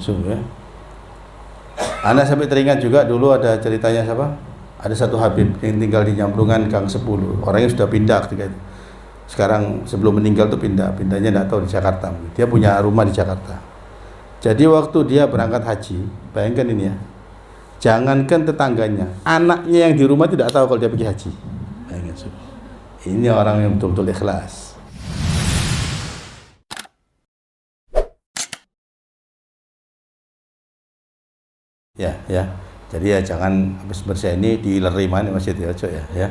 ya. Anda sampai teringat juga dulu ada ceritanya siapa? Ada satu Habib yang tinggal di Nyamplungan Gang 10. Orangnya sudah pindah ketika itu. Sekarang sebelum meninggal tuh pindahnya tidak tahu di Jakarta. Dia punya rumah di Jakarta. Jadi waktu dia berangkat haji, bayangkan ini ya. Jangankan tetangganya, anaknya yang di rumah tidak tahu kalau dia pergi haji. Bayangkan. Ini orang yang betul-betul ikhlas. Ya. Jadi ya jangan habis bersih ini diileri mana masjid ya, ya.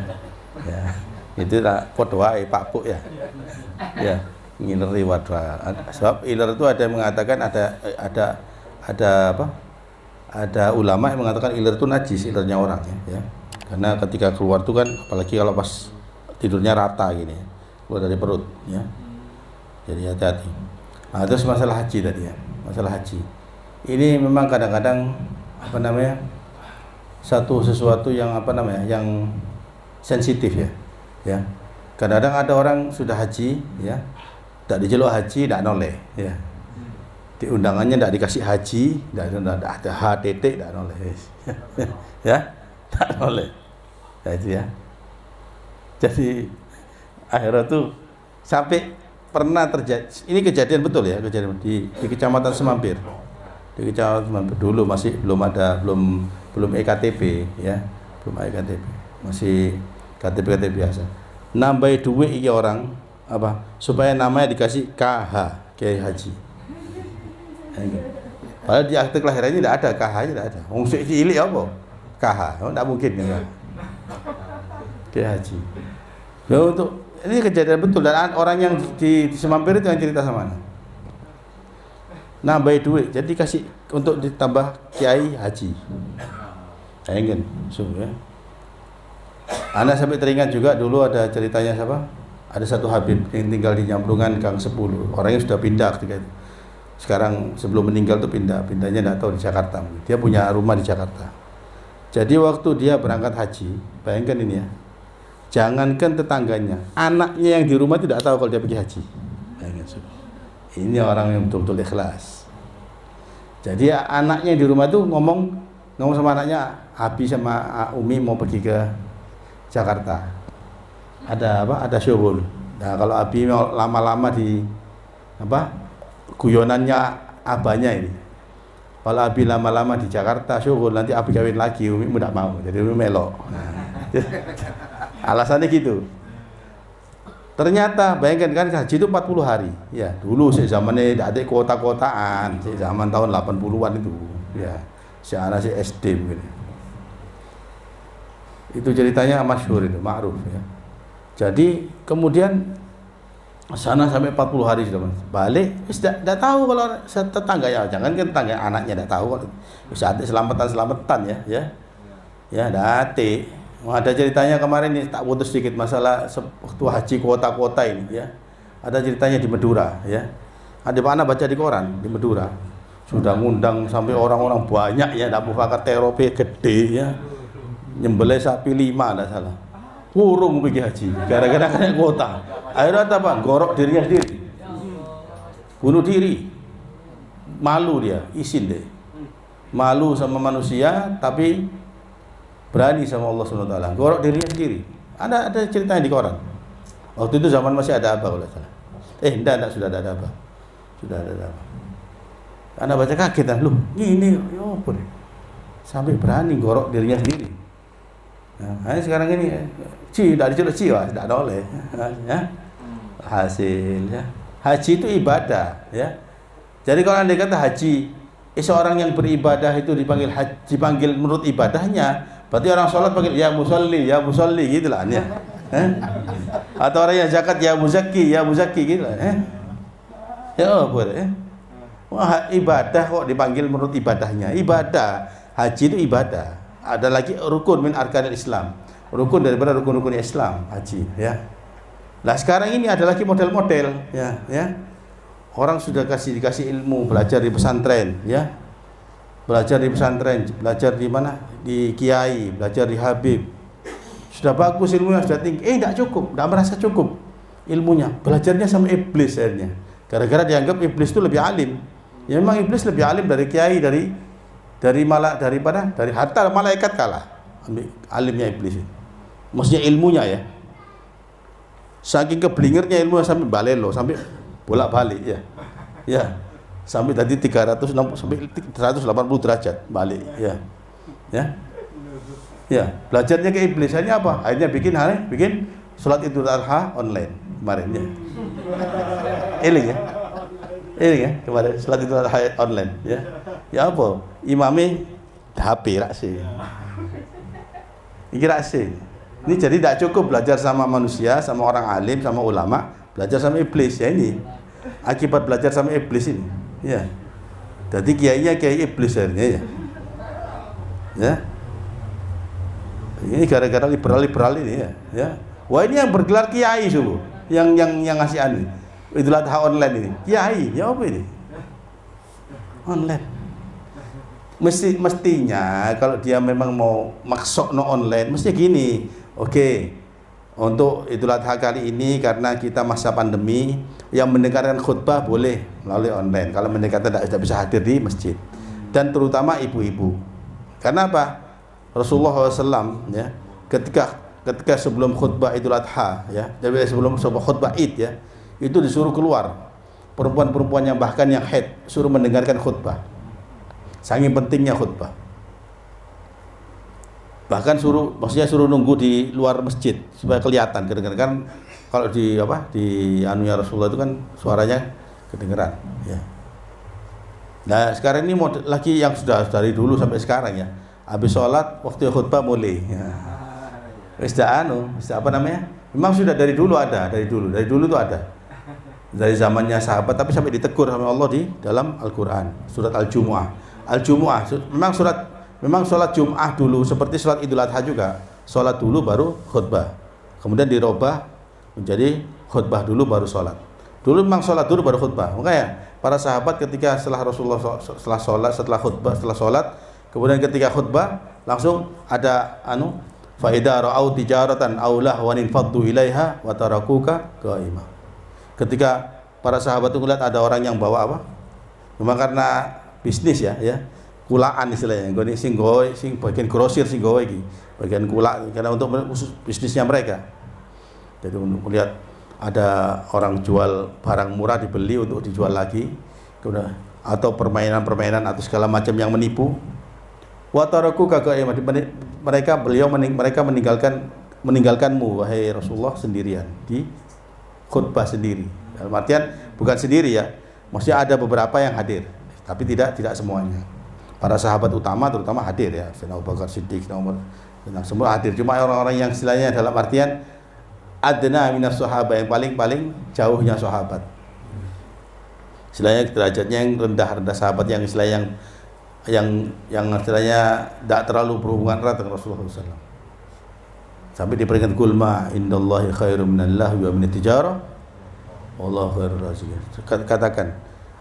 Itu lah podwae Pak Bu ya. Ya, ngileri wadwa. Sebab iler itu ada yang mengatakan ada apa? Ada ulama yang mengatakan iler itu najis, ilernya orang ya. Karena ketika keluar itu kan apalagi kalau pas tidurnya rata gini ya, keluar dari perut ya. Jadi hati-hati. Nah, terus masalah haji tadi ya. Masalah haji. Ini memang kadang-kadang sesuatu yang yang sensitif ya. Kadang-kadang ada orang sudah haji ya, tidak dijeluk haji, tidak noleh ya. Di undangannya tidak dikasih haji, tidak ada HTT, tidak noleh ya, tidak noleh ya, itu ya. Jadi akhirnya tuh sampai pernah terjadi, ini kejadian betul ya, kejadian di Kecamatan Semampir. Di Kecamatan Semampir dulu masih belum EKTP ya, belum EKTP, masih KTP biasa. Nambahi duit iki orang supaya namanya dikasih KH, Kiai Haji. Padahal di akte kelahirannya tidak ada KH-nya, tidak ada. Wong sik cilik apa? KH, tidak mungkin kan. Kiai Haji. Ya, untuk ini kejadian betul dan orang yang di Semampir itu yang cerita sama Anda. Nambahi duit, jadi kasih untuk ditambah Kiai Haji. Bayangkan, ya. Anda sampai teringat juga dulu ada ceritanya siapa? Ada satu Habib yang tinggal di Nyamplungan Gang 10. Orangnya sudah pindah ketika itu. Sekarang sebelum meninggal tuh pindahnya tidak tahu di Jakarta. Dia punya rumah di Jakarta. Jadi waktu dia berangkat haji, bayangkan ini ya. Jangankan tetangganya, anaknya yang di rumah tidak tahu kalau dia pergi haji. Bayangkan. Ini orang yang betul-betul ikhlas. Jadi anaknya di rumah tuh ngomong sama anaknya, Abi sama Umi mau pergi ke Jakarta. Ada syuhul. Nah, kalau Abi mau lama-lama di guyonannya abahnya ini. Kalau Abi lama-lama di Jakarta syuhul, nanti Abi kawin lagi, Umi tidak mau. Jadi Umi melok. Nah, alasannya gitu. Ternyata bayangkan kan haji itu 40 hari. Ya, dulu zamannya tidak ada kota-kotaan, zaman tahun 80-an itu. Ya, anak SD begini. Itu ceritanya masyhur itu, ma'ruf ya. Jadi kemudian sana sampai 40 hari sudah balik, tidak tahu kalau tetangga ya, jangan kan tetangga anaknya tidak tahu kalau bisa ada selamatan ya. Ya, dati. Ada ceritanya kemarin ini tak putus sedikit masalah waktu haji kota-kota ini ya. Ada ceritanya di Madura ya. Ada mana baca di koran di Madura. Sudah ngundang sampai orang-orang banyak ya, Abu Bakar terope gede ya. Nyembelih sapi 5 tidak salah. Kurung pergi haji gara-gara kena kuota. Akhirnya apa? Gorok dirinya sendiri. Bunuh diri. Malu dia, izin deh. Malu sama manusia tapi berani sama Allah SWT. Gorok dirinya sendiri. Ada ceritanya di koran. Waktu itu zaman masih ada apa kalau salah. Enggak sudah ada apa. Sudah ada apa. Anda baca kaget kan, loh ini ya apa deh. Sampai berani gorok dirinya sendiri. Nah, sekarang ini tidak diceluk tidak boleh ya. Hasil ya. Haji itu ibadah ya. Jadi kalau Anda kata haji, seorang yang beribadah itu dipanggil menurut ibadahnya, berarti orang sholat panggil ya musalli gitu lah ya. Atau orang yang zakat ya muzakki gitu lah ya boleh. Wah, ibadah kok dipanggil menurut ibadahnya. Ibadah, haji itu ibadah. Ada lagi rukun min arkanil Islam. Rukun daripada rukun-rukun Islam, haji ya. Nah, sekarang ini ada lagi model-model ya. Orang sudah dikasih ilmu, belajar di pesantren ya. Belajar di pesantren, belajar di mana? Di kiai, belajar di habib. Sudah bagus ilmunya, sudah tinggi. Tidak cukup, tidak merasa cukup ilmunya. Belajarnya sama iblis akhirnya. Gara-gara dianggap iblis itu lebih alim. Ya memang iblis lebih alim dari kiai, daripada hatta malaikat kalah. Alimnya iblis. Maksudnya ilmunya ya. Saking kebelingernya ilmu sampai balelo, sampai bolak-balik ya. Ya. Sampai tadi 360 sampai 180 derajat balik ya. Ya. Ya, belajarnya ke iblis hanya apa? Akhirnya bikin sholat Idul Adha online kemarin ya. Ini ya kemarin sholat Idul Adha online ya. Ya apa? Imami HP raksi. Iki raksi. Ini jadi tidak cukup belajar sama manusia, sama orang alim, sama ulama, belajar sama iblis ya ini. Akibat belajar sama iblis ini. Ya. Jadi kiainya kiai iblis akhirnya ya. Ya. Ini gara-gara liberal ini ya. Wah ini yang bergelar kiai sungguh, yang ngasih anu. Idul Adha online ini. Kiai, ya apa ini? Online. Mestinya kalau dia memang mau maksokno online, mesti gini. Oke. Untuk Idul Adha kali ini karena kita masa pandemi, yang mendengarkan khutbah boleh melalui online. Kalau mendengarkan tidak bisa hadir di masjid. Dan terutama ibu-ibu. Karena apa? Rasulullah SAW ya, ketika sebelum khutbah Idul Adha ya, jadi sebelum khutbah Id ya, itu disuruh keluar perempuan-perempuan yang bahkan yang haid, suruh mendengarkan khutbah. Saking pentingnya khutbah. Bahkan maksudnya suruh nunggu di luar masjid supaya kelihatan, kedengaran. Kalau di anunya Rasulullah itu kan suaranya kedengeran ya. Nah, sekarang ini lagi yang sudah dari dulu sampai sekarang ya. Habis sholat, waktu khutbah mulai. Ya. Apa namanya? Memang sudah dari dulu tuh ada. Dari zamannya sahabat, tapi sampai ditegur sama Allah di dalam Al-Quran, surat Al-Jumu'ah. Memang sholat Jum'ah dulu, seperti sholat Idul Adha juga. Sholat dulu baru khutbah. Kemudian dirubah menjadi khutbah dulu baru sholat. Dulu memang sholat dulu baru khutbah. Makanya para sahabat ketika setelah Rasulullah setelah khutbah, setelah sholat, kemudian ketika khutbah langsung ada fa idza ra'au tijaratan aw lahwan faddu ilaiha wa tarakuka qaimah. Ketika para sahabat itu melihat ada orang yang bawa apa? Memang karena bisnis ya, kulaan istilahnya. Nggone sing bagian grosir sing gawe iki. Bagian kulak karena untuk khusus bisnisnya mereka. Jadi untuk melihat ada orang jual barang murah dibeli untuk dijual lagi. Kemudian atau permainan-permainan atau segala macam yang menipu. Wa taraku kaqaimah, mereka meninggalkanmu wahai Rasulullah sendirian di khutbah sendiri. Dalam artian bukan sendiri ya. Maksudnya ada beberapa yang hadir, tapi tidak semuanya. Para sahabat utama terutama hadir ya. Sayyidina Abu Bakar Siddiq, Umar, semua hadir. Cuma orang-orang yang istilahnya dalam artian adna minas sahabat, yang paling jauhnya sahabat. Istilahnya derajatnya yang rendah sahabat, yang istilahnya yang istilahnya tidak terlalu berhubungan erat dengan Rasulullah SAW. Sampai diperingatkan kulma indallahi khairum minallahu wa minat tijarah wallahu khairur raziqin. Katakan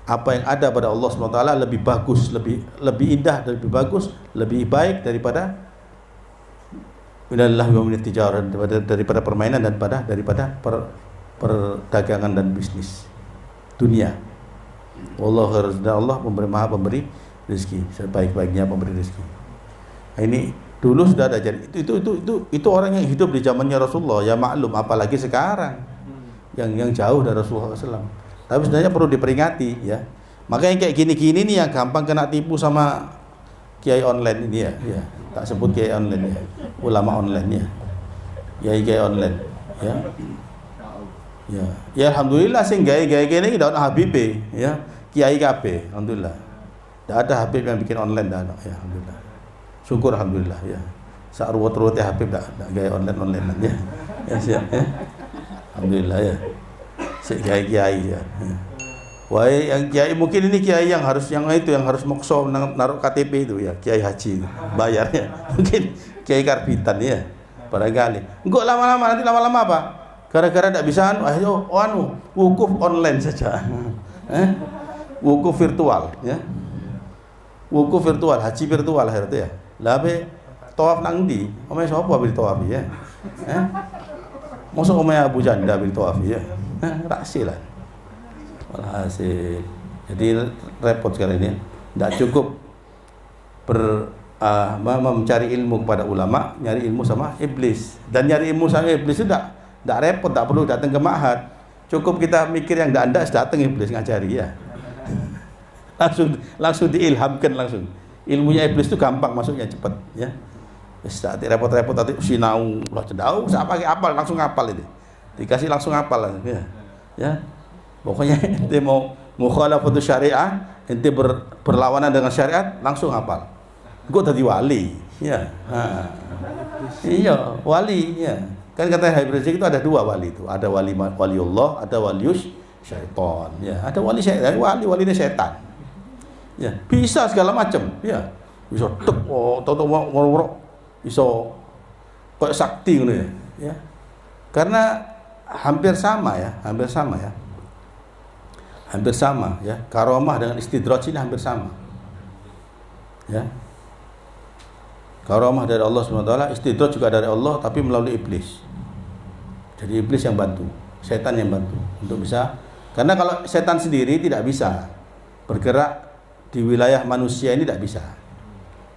apa yang ada pada Allah SWT lebih bagus, lebih indah, lebih bagus, lebih baik daripada minallahi wa minat tijarah, daripada permainan dan daripada perdagangan dan bisnis dunia. Wallahu khairur raziqin. Allah maha pemberi rezeki, sebaik-baiknya pemberi rezeki. Nah, ini dulu sudah ada. Jadi itu orang yang hidup di zamannya Rasulullah ya maklum, apalagi sekarang yang jauh dari Rasulullah SAW. Tapi sebenarnya perlu diperingati ya. Makanya kayak gini-gini nih yang gampang kena tipu sama kiai online ini ya. Tak sebut kiai online ya, ulama online ya, kiai online ya. Ya alhamdulillah sing gawe-gawe kene iki daun Habib ya, kiai kabeh alhamdulillah. Tidak ada Habib yang bikin online dah, ya alhamdulillah. Syukur alhamdulillah ya. Sak ruwet-ruwete Habib dak gaya online ya. Ya siap ya. Alhamdulillah ya. Sik kiai ya. Wah, yang kiai mungkin ini kiai yang harus mokso naruh KTP itu ya, kiai haji bayarnya. Mungkin kiai karbitan ya. Barangkali. Enggak lama-lama, nanti lama-lama apa? Gara-gara tidak bisa wukuf online saja. Wukuf virtual ya. Wukuf virtual, haji virtual akhirnya ya. Lah ape tawaf nang ndi? Omahe sapa bil tawaf ya? Mosok omahe Abu Janda bil tawaf ya? Rasil lah. Walhasil Jadi repot sekarang ini. Tidak cukup mencari ilmu kepada ulama, nyari ilmu sama iblis. Dan nyari ilmu sama iblis itu tidak repot, tidak perlu datang ke ma'had. Cukup kita mikir yang tidak datang iblis ngajari ya. Langsung diilhamkan langsung. Ilmunya iblis itu gampang masuknya, cepat ya. Tidak repot-repot tadi sinau, saya pakai apal langsung apal itu. Dikasih langsung apal ya. Ya. Pokoknya ente mau mukhalafatus syariah, ente berlawanan dengan syariat langsung hafal. Engko dadi wali, ya. Iya, wali ya. Kan kata Habib Rizik itu ada dua wali itu. Ada waliullah, ada walius syaitan, ya. Ada wali syaitan, walinya setan. Ya, bisa segala macam, ya. Bisa bisa kayak sakti gitu ya. Karena hampir sama ya. Hampir sama ya. Karomah dengan istidraj ini hampir sama. Ya. Karomah dari Allah SWT, istidraj juga dari Allah tapi melalui iblis. Jadi iblis yang bantu, setan yang bantu untuk bisa. Karena kalau setan sendiri tidak bisa bergerak di wilayah manusia ini, tidak bisa.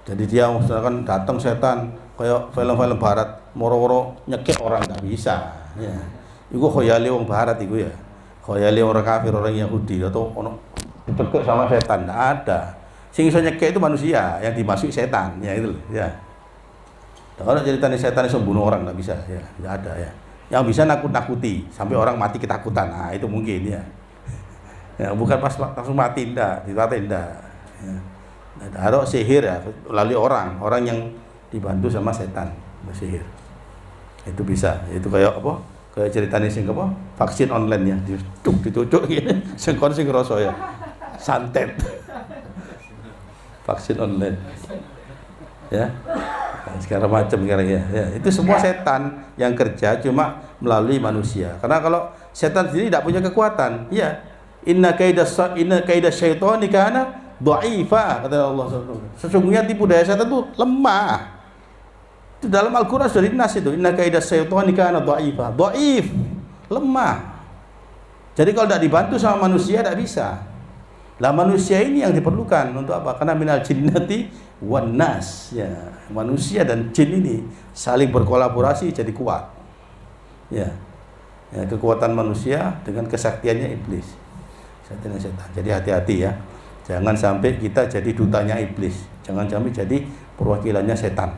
Jadi dia misalkan datang setan kayak film-film barat moro-moro nyekek orang, tidak bisa. Ya. Iku khoyali orang barat itu ya. Khoyali orang kafir, orang Yahudi atau ono ditekek sama setan, tidak ada. Sing iso nyekek itu manusia, yang dimasuki setan, ya itu ya. Kalau ceritanya setan iso bunuh orang tidak bisa, ya, tidak ada ya. Yang bisa nakut-nakuti sampai orang mati ketakutan, nah itu mungkin ya. Ya bukan pas langsung mati, tidak, ditata tidak. Ya. Ada sihir ya, melalui orang yang dibantu sama setan bersihir. Itu bisa, itu kayak apa? Kayak ceritanya sing apa? Vaksin online ya, ditucuk gini, sing ngrasa ya. Santet. Vaksin online. Ya. Segala macam sekarang ya. Itu semua setan yang kerja cuma melalui manusia. Karena kalau setan sendiri tidak punya kekuatan, ya. Inna kaida syaitani kana dha'ifa, kata Allah SWT. Sesungguhnya tipu daya setan itu lemah. Itu dalam Al-Qur'an sudah dinas itu. Inna kaida syaitani kana dha'ifa. Dhaif, lemah. Jadi kalau tidak dibantu sama manusia tidak bisa. Lah manusia ini yang diperlukan untuk apa? Karena minal jinnati wan nas, ya. Manusia dan jin ini saling berkolaborasi jadi kuat. Ya. Ya, kekuatan manusia dengan kesaktiannya iblis. Setan. Jadi hati-hati ya. Jangan sampai kita jadi dutanya iblis. Jangan sampai jadi perwakilannya setan.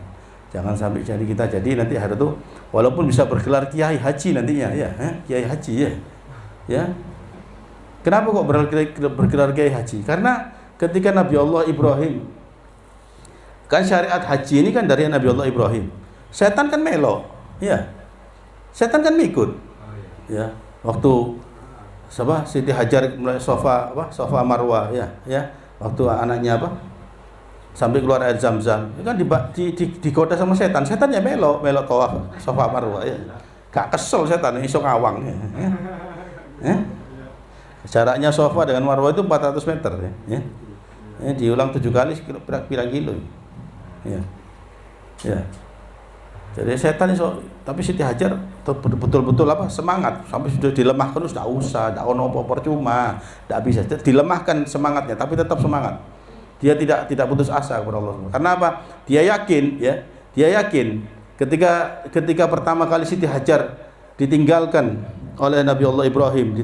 Jangan sampai jadi kita jadi nanti hari itu walaupun bisa bergelar kiai haji nantinya ya, kiai haji ya. Ya. Kenapa kok bergelar kiai haji? Karena ketika Nabi Allah Ibrahim, kan syariat haji ini kan dari Nabi Allah Ibrahim. Setan kan melo, ya. Setan kan ikut. Ya. Waktu Siti Hajar mulai Safa Marwah ya. Waktu anaknya sampai keluar air Zam-Zam, itu kan digoda sama setan. Setan ya melo tawaf Safa Marwah ya. Gak kesel setan, iso ngawang ya. Jaraknya Safa dengan Marwah itu 400 meter ya. Diulang 7 kali kira kilo. Ya. Ya. Jadi setan iso, tapi Siti Hajar betul-betul semangat sampai sudah dilemahkan, sudah usah, tidak ono apa percuma, tidak bisa dilemahkan semangatnya, tapi tetap semangat. Dia tidak putus asa kepada Allah. Karena apa? Dia yakin ketika pertama kali Siti Hajar ditinggalkan oleh Nabi Allah Ibrahim di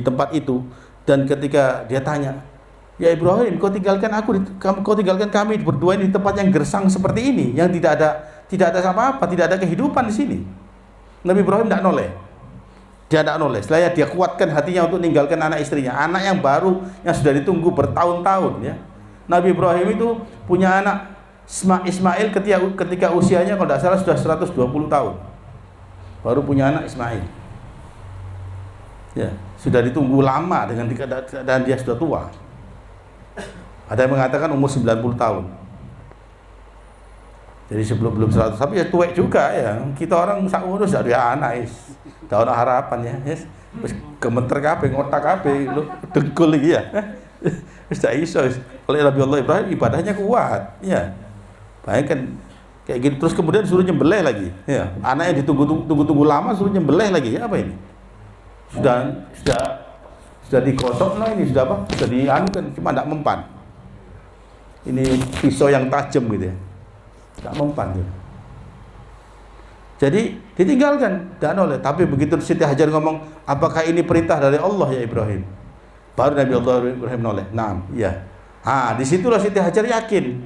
tempat itu, dan ketika dia tanya, ya Ibrahim, kau tinggalkan kami berdua ini di tempat yang gersang seperti ini, yang tidak ada apa-apa, tidak ada kehidupan di sini. Nabi Ibrahim tidak noleh. Dia tidak noleh. Setelah dia kuatkan hatinya untuk meninggalkan anak istrinya, anak yang baru yang sudah ditunggu bertahun-tahun ya. Nabi Ibrahim itu punya anak Ismail ketika usianya kalau tidak salah sudah 120 tahun. Baru punya anak Ismail. Ya, sudah ditunggu lama dengan keadaan dia sudah tua. Ada yang mengatakan umur 90 tahun. Jadi belum 100, tapi ya tuwek juga ya. Kita orang sak urus dari anak tahun harapan ya. Yes. Terus gemeter kabeh, ngotak kabeh, lu dengkul iki ya. Wis tak iso. Oleh Nabi Allah Ibrahim ibadahnya kuat, ya. Bayangkan kayak gitu terus kemudian suruh nyembelih lagi, ya. Anak yang ditunggu lama suruh nyembelih lagi. Ya, apa ini? sudah digosok, nah ini sudah apa? Sudah dianukan, cuma tidak mempan. Ini pisau yang tajam gitu ya, tidak mempan gitu. Jadi ditinggalkan, tidak noleh. Tapi begitu Siti Hajar ngomong, apakah ini perintah dari Allah ya Ibrahim? Baru Nabi Allah Ibrahim noleh. Naam, iya. Disitulah Siti Hajar yakin.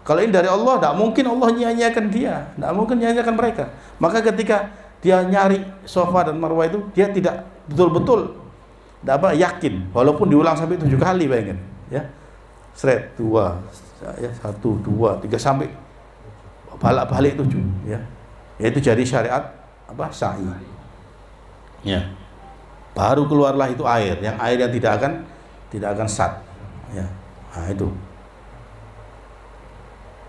Kalau ini dari Allah, tidak mungkin Allah nyanyiakan dia, tidak mungkin nyanyiakan mereka. Maka ketika dia nyari Safa dan Marwah itu, dia tidak betul-betul yakin, walaupun diulang sampai 7 kali, bayangin, ya. Seret 2, ya 1, 2, 3 sampai balik 7, ya. Yaitu jadi syariat sa'i. Ya. Baru keluarlah itu air yang tidak akan sat. Ya. Nah, itu.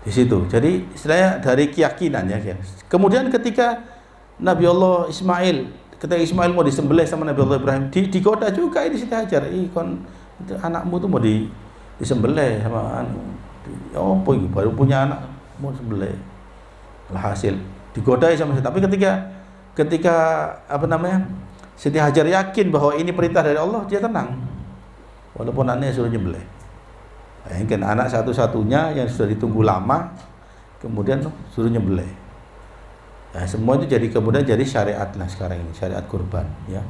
Di situ. Jadi istilahnya dari keyakinan ya. Kemudian ketika Nabi Allah Ismail, ketika Ismail mau disembelih sama Nabi Allah Ibrahim, digoda juga ini Siti Hajar. Anakmu tuh mau disembelih sama apa itu, baru punya anak mau sembelih. Alhasil digodai sama Siti. Tapi ketika Siti Hajar yakin bahwa ini perintah dari Allah, dia tenang. Walaupun anaknya suruh nyembelih. Bayangkan anak satu-satunya yang sudah ditunggu lama, kemudian suruh nyembelih. Nah, semua itu kemudian jadi syariat lah sekarang ini, syariat kurban, ya.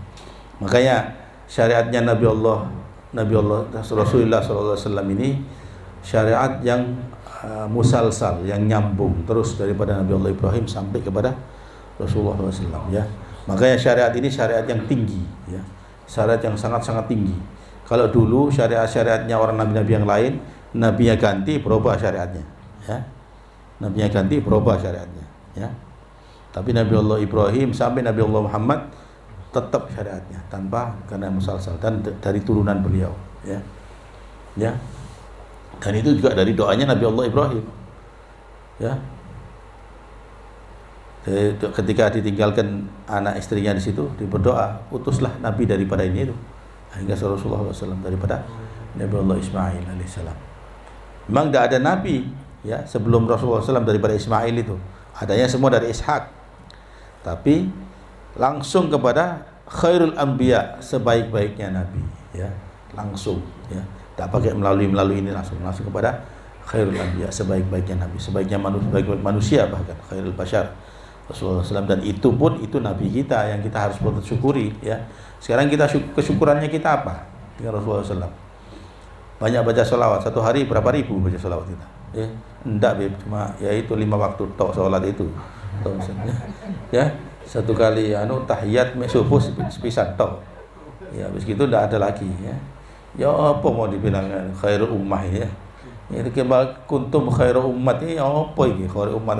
Makanya syariatnya Nabi Allah Rasulullah SAW ini syariat yang musalsal, yang nyambung terus daripada Nabi Allah Ibrahim sampai kepada Rasulullah SAW, ya. Makanya syariat ini syariat yang tinggi, ya. Syariat yang sangat-sangat tinggi. Kalau dulu syariat-syariatnya orang nabi-nabi yang lain, nabinya ganti berubah syariatnya, ya. Nabinya ganti berubah syariatnya, ya. Tapi Nabi Allah Ibrahim sampai Nabi Allah Muhammad tetap syariatnya karena musalsal dan dari turunan beliau, ya. Ya. Dan itu juga dari doanya Nabi Allah Ibrahim, ya. Jadi, ketika ditinggalkan anak istrinya di situ, berdoa, utuslah nabi daripada ini itu, hingga Rasulullah SAW daripada Nabi Allah Ismail alaihissalam. Memang tidak ada nabi, ya, sebelum Rasulullah SAW daripada Ismail itu, adanya semua dari Ishak. Tapi langsung kepada khairul anbiya, sebaik-baiknya nabi, ya, langsung, ya. Tak pakai melalui ini, langsung kepada khairul anbiya, sebaik-baiknya nabi, sebaiknya manusia, bahkan khairul bashar Rasulullah SAW. Dan itu pun itu nabi kita yang kita harus bersyukuri, ya. Sekarang kesyukurannya kita apa dengan Rasulullah SAW? Banyak baca sholawat, satu hari berapa ribu baca sholawat kita, ya? Enggak, cuma ya itu 5 waktu tok sholat itu, ya. Satu kali tahiyat subuh sepisan tok, ya. Habis gitu enggak ada lagi, ya. Ya apa mau dibilang khairul ummah, ya. Itu kebal kuntum khairul ummat, ya apa ini khairul ummat,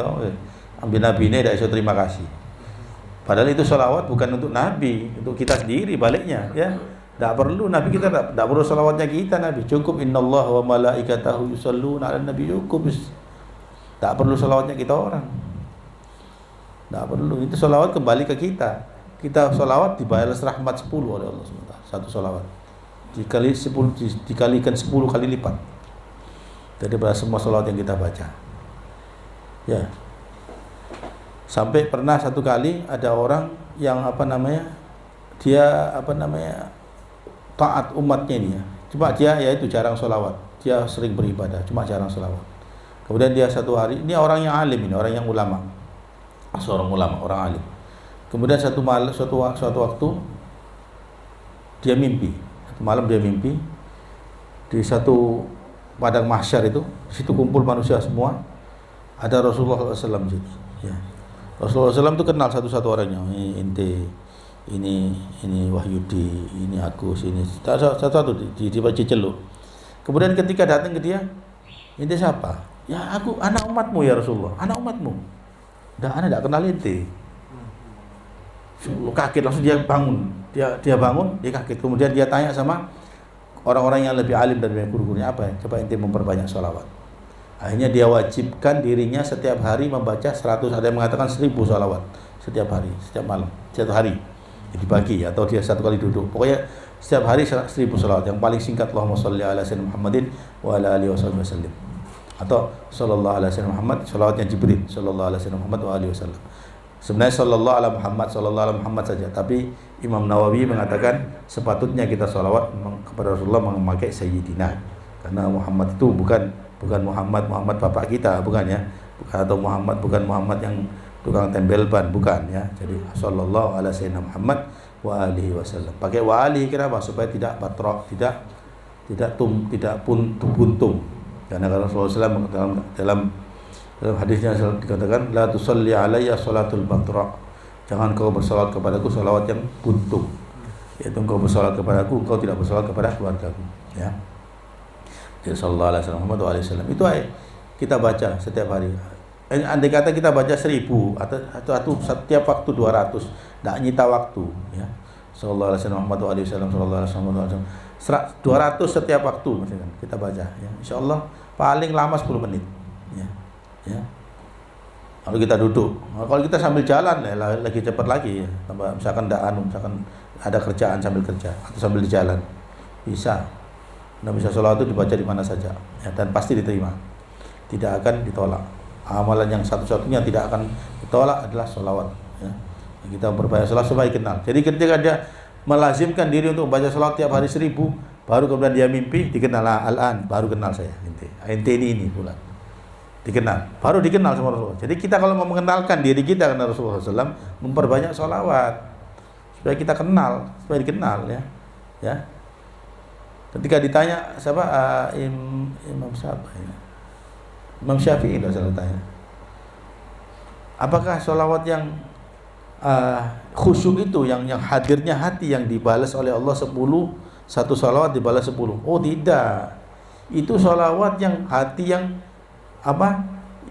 ambil nabi ini tidak bisa terima kasih. Padahal itu sholawat bukan untuk nabi, untuk kita sendiri baliknya, ya. Tidak perlu nabi kita, tidak perlu sholawatnya kita, nabi cukup innallaha wa malaikatahu yusholluna 'alan nabi, cukup. Tidak perlu sholawatnya kita orang, tidak perlu. Itu sholawat kembali ke kita. Kita sholawat dibalas rahmat 10 oleh Allah SWT. Satu sholawat dikalikan 10 kali lipat daripada semua sholawat yang kita baca, ya. Sampai pernah satu kali ada orang yang dia taat umatnya ini, ya. Cuma dia yaitu jarang sholawat, dia sering beribadah, cuma jarang sholawat. Kemudian dia satu hari, ini orang yang alim, ini orang yang ulama, seorang ulama, orang alim. Kemudian suatu waktu dia mimpi, satu malam dia mimpi di satu padang mahsyar itu, situ kumpul manusia semua, ada Rasulullah SAW, ya. Rasulullah SAW itu kenal satu-satu orangnya. Ini Wahyudi, ini Agus, ini satu-satu diceluk. Kemudian ketika datang ke dia, ente siapa? Ya aku anak umatmu ya Rasulullah, anak umatmu. Anak tidak kenal ente. Kaget langsung dia bangun. Dia bangun, dia kaget. Kemudian dia tanya sama orang-orang yang lebih alim dari guru-gurunya, apa ya? Coba ente memperbanyak sholawat. Akhirnya dia wajibkan dirinya setiap hari membaca 100, ada yang mengatakan 1000 sholawat setiap hari, setiap malam, setiap hari. Jadi pagi atau dia satu kali duduk. Pokoknya setiap hari 1000 sholawat. Yang paling singkat Allahumma sholli ala sayyidina Muhammadin wa ala alihi wasallam. Atau sallallahu alaihi wasallam Muhammad, sholawatnya Jibril sallallahu alaihi wasallam Muhammad wa alihi wasallam. Sebenarnya sallallahu ala Muhammad saja, tapi Imam Nawawi mengatakan sepatutnya kita sholawat kepada Rasulullah memakai Sayyidina, karena Muhammad itu bukan Muhammad bapak kita, bukan ya, atau bukan Muhammad yang tukang tembel ban, bukan ya. Jadi sallallahu ala sayyidina Muhammad wa alihi wasallam. Pakai wa alihi kenapa? Supaya tidak batrok, tidak buntung. Karena Rasulullah SAW dalam hadisnya dikatakan la tusalli alayya salatul batrok. Jangan kau bersolat kepadaku salawat yang buntung. Yaitu engkau bersolat kepadaku, engkau tidak bersolat kepada keluargaku, ya. Jadi sallallahu alaihi wasallam itu kita baca setiap hari. Andai kata kita baca 1000 atau setiap waktu 200, tidak nyita waktu, ya. Sallallahu alaihi wasallam, sallallahu alaihi wasallam. 200 setiap waktu misalkan kita baca, ya. Insyaallah paling lama 10 menit, ya. Ya. Kalau kita duduk, kalau kita sambil jalan ya lagi cepat lagi, ya. Misalkan ada kerjaan sambil kerja atau sambil di jalan, bisa. Nabi SAW itu dibaca di mana saja, ya, dan pasti diterima, tidak akan ditolak. Amalan yang satu-satunya tidak akan ditolak adalah sholawat, ya. Kita berbanyak sholawat supaya kenal. Jadi ketika dia melazimkan diri untuk membaca sholawat tiap hari 1000, baru kemudian dia mimpi, dikenal al-an, baru kenal saya, ente ini pula dikenal, baru dikenal sama Rasulullah. Jadi kita kalau mau mengenalkan diri kita karena Rasulullah SAW, memperbanyak sholawat supaya kita kenal, supaya dikenal, ya. Ya. Ketika ditanya siapa Imam siapa ya? Imam Syafi'i tidak salah tanya. Apakah sholawat yang khusyuk itu yang hadirnya hati yang dibalas oleh Allah 10, satu sholawat dibalas 10? Oh tidak. Itu sholawat yang hati yang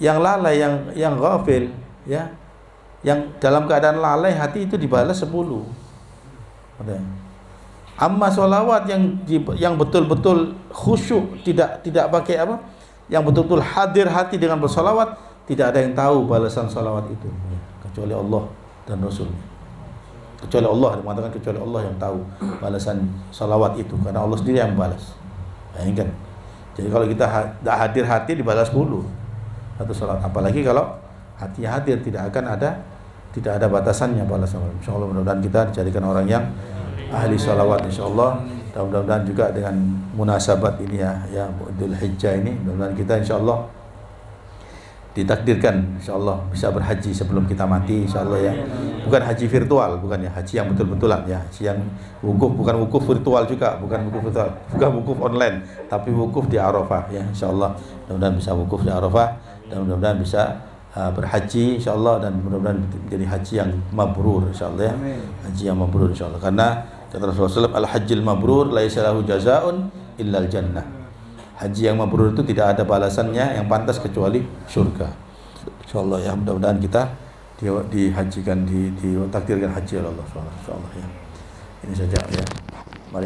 yang lalai, yang ghafil, ya. Yang dalam keadaan lalai hati itu dibalas 10. Amma sholawat yang betul-betul khusyuk, tidak pakai yang betul-betul hadir hati dengan bersolawat, tidak ada yang tahu balasan sholawat itu, ya, kecuali Allah dan Rasulnya. Kecuali Allah, mengatakan kecuali Allah yang tahu balasan sholawat itu, karena Allah sendiri yang membalas. Bayangkan. Jadi kalau kita tidak hadir hati dibalas 10 satu sholawat, apalagi kalau hatinya hadir, tidak ada batasannya balasan. Insyaallah mudah-mudahan kita dijadikan orang yang ahli sholawat, insyaallah. Mudah-mudahan juga dengan munasabat ini ya Dzul Hijjah ini, mudah-mudahan kita insyaallah ditakdirkan insyaallah bisa berhaji sebelum kita mati insyaallah, ya. Bukan haji virtual, bukan ya, haji yang betul-betulan, ya. Haji yang wukuf, bukan wukuf virtual juga, bukan wukuf online, tapi wukuf di Arafah, ya, insyaallah. Mudah-mudahan bisa wukuf di Arafah dan mudah-mudahan bisa berhaji insyaallah, dan mudah-mudahan menjadi haji yang mabrur insyaallah, ya. Haji yang mabrur insyaallah, karena kata Rasulullah SAW, al-hajjil mabrur laisa lahu jazaa'un illal jannah. Haji yang mabrur itu tidak ada balasannya yang pantas kecuali surga. Insyaallah, ya, mudah-mudahan kita dihajikan, ditakdirkan haji oleh Allah Subhanahu wa taala, ya. Ini saja, ya. Mari